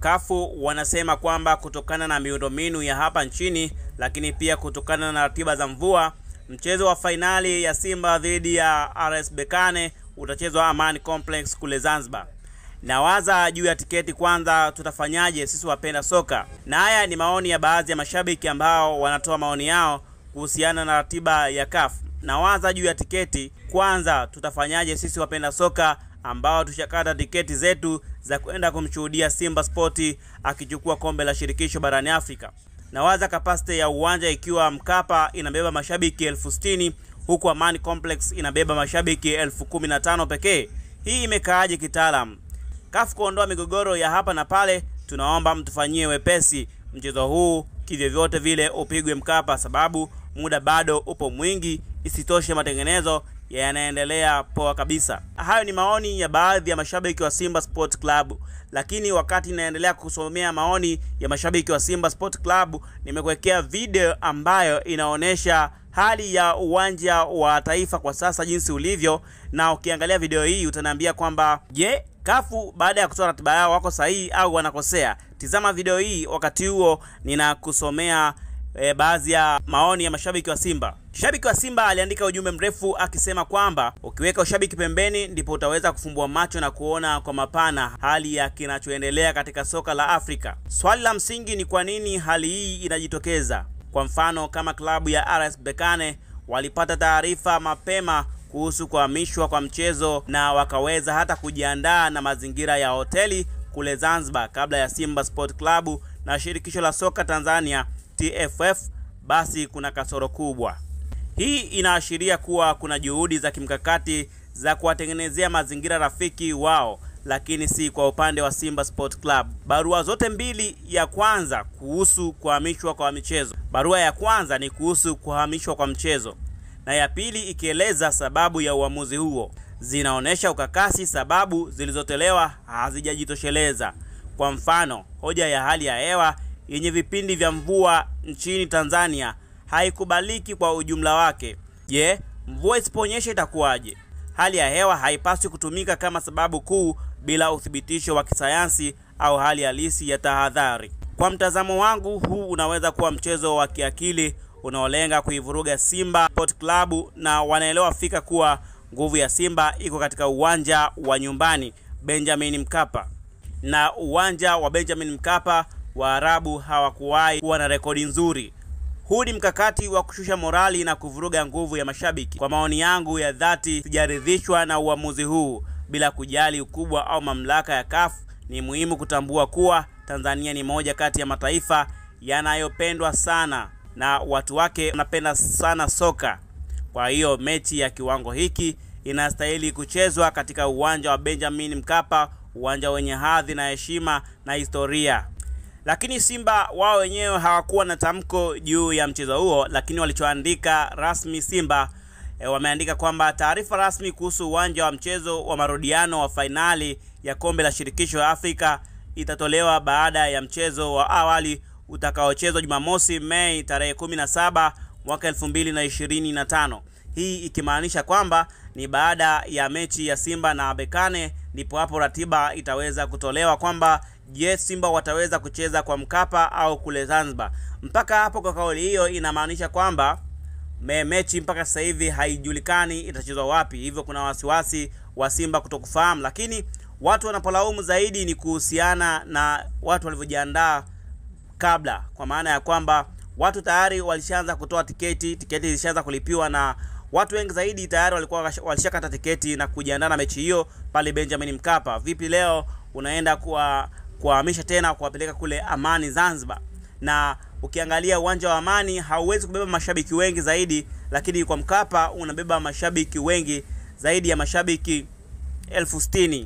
Kafu wanasema kwamba kutokana na miundombinu ya hapa nchini, lakini pia kutokana na ratiba za mvua, mchezo wa fainali ya Simba dhidi ya RS Berkane utachezwa Amani Complex kule Zanzibar. Nawaza juu ya tiketi kwanza tutafanyaje sisi wapenda soka. Na haya ni maoni ya baadhi ya mashabiki ambao wanatoa maoni yao kuhusiana na ratiba ya CAF. Nawaza juu ya tiketi kwanza tutafanyaje sisi wapenda soka ambao tushakata tiketi zetu za kwenda kumshuhudia Simba Sport akichukua kombe la shirikisho barani Afrika. Nawaza capacity ya uwanja ikiwa Mkapa inabeba mashabiki 60,000 huku Amani Complex inabeba mashabiki 15,000 pekee. Hii imekaaje kitaalamu? CAF kuondoa migogoro ya hapa na pale, tunaomba mtufanyie wepesi mchezo huu kivyovyote vile upigwe Mkapa, sababu muda bado upo mwingi, isitoshe matengenezo yanaendelea poa kabisa. Hayo ni maoni ya baadhi ya mashabiki wa Simba Sport Club. Lakini wakati naendelea kusomea maoni ya mashabiki wa Simba Sport Club, nimekuwekea video ambayo inaonesha hali ya uwanja wa Taifa kwa sasa jinsi ulivyo, na ukiangalia video hii utaniambia kwamba je, Kafu baada ya kutoa ratiba yao wako sahihi au wanakosea. Tizama video hii, wakati huo ninakusomea baadhi ya maoni ya mashabiki wa Simba. Shabiki wa Simba aliandika ujumbe mrefu akisema kwamba ukiweka ushabiki pembeni ndipo utaweza kufumbua macho na kuona kwa mapana hali ya kinachoendelea katika soka la Afrika. Swali la msingi ni kwa nini hali hii inajitokeza? Kwa mfano, kama klabu ya RS Berkane walipata taarifa mapema kuhusu kuhamishwa kwa mchezo na wakaweza hata kujiandaa na mazingira ya hoteli kule Zanzibar kabla ya Simba Sport Club na shirikisho la soka Tanzania TFF, basi kuna kasoro kubwa. Hii inaashiria kuwa kuna juhudi za kimkakati za kuwatengenezea mazingira rafiki wao, lakini si kwa upande wa Simba Sport Club. Barua zote mbili, ya kwanza kuhusu kuhamishwa kwa michezo. Barua ya kwanza ni kuhusu kuhamishwa kwa mchezo, na ya pili ikieleza sababu ya uamuzi huo. Zinaonesha ukakasi, sababu zilizotolewa hazijajitosheleza. Kwa mfano, hoja ya hali ya hewa yenye vipindi vya mvua nchini Tanzania haikubaliki kwa ujumla wake. Je, mvua isiponyesha itakuwaje? Hali ya hewa haipaswi kutumika kama sababu kuu bila uthibitisho wa kisayansi au hali halisi ya tahadhari. Kwa mtazamo wangu, huu unaweza kuwa mchezo wa kiakili unaolenga kuivuruga Simba Sport Club, na wanaelewa fika kuwa nguvu ya Simba iko katika uwanja wa nyumbani Benjamin Mkapa. Na uwanja wa Benjamin Mkapa Waarabu hawakuwahi kuwa na rekodi nzuri. Huu ni mkakati wa kushusha morali na kuvuruga nguvu ya mashabiki. Kwa maoni yangu ya dhati, sijaridhishwa na uamuzi huu. Bila kujali ukubwa au mamlaka ya CAF, ni muhimu kutambua kuwa Tanzania ni moja kati ya mataifa yanayopendwa sana na watu wake wanapenda sana soka. Kwa hiyo mechi ya kiwango hiki inastahili kuchezwa katika uwanja wa Benjamin Mkapa, uwanja wenye hadhi na heshima na historia. Lakini Simba wao wenyewe hawakuwa na tamko juu ya mchezo huo, lakini walichoandika rasmi Simba wameandika kwamba taarifa rasmi kuhusu uwanja wa mchezo wa marudiano wa fainali ya kombe la shirikisho la Afrika itatolewa baada ya mchezo wa awali utakaochezwa Jumamosi Mei tarehe 17 mwaka 2025. Hii ikimaanisha kwamba ni baada ya mechi ya Simba na Berkane ndipo hapo ratiba itaweza kutolewa kwamba je, Simba wataweza kucheza kwa Mkapa au kule Zanzibar. Mpaka hapo kwa kauli hiyo inamaanisha kwamba mechi mpaka sasa hivi haijulikani itachezwa wapi. Hivyo kuna wasiwasi wa Simba kutokufahamu, lakini watu wanapolaumu zaidi ni kuhusiana na watu walivyojiandaa kabla, kwa maana ya kwamba watu tayari walishaanza kutoa tiketi zilishaanza kulipiwa, na watu wengi zaidi tayari walikuwa walishakata tiketi na kujiandaa na mechi hiyo pale Benjamin Mkapa. Vipi leo unaenda kuhamisha tena kuwapeleka kule Amani Zanzibar? Na ukiangalia uwanja wa Amani hauwezi kubeba mashabiki wengi zaidi, lakini kwa Mkapa unabeba mashabiki wengi zaidi ya mashabiki 60,000.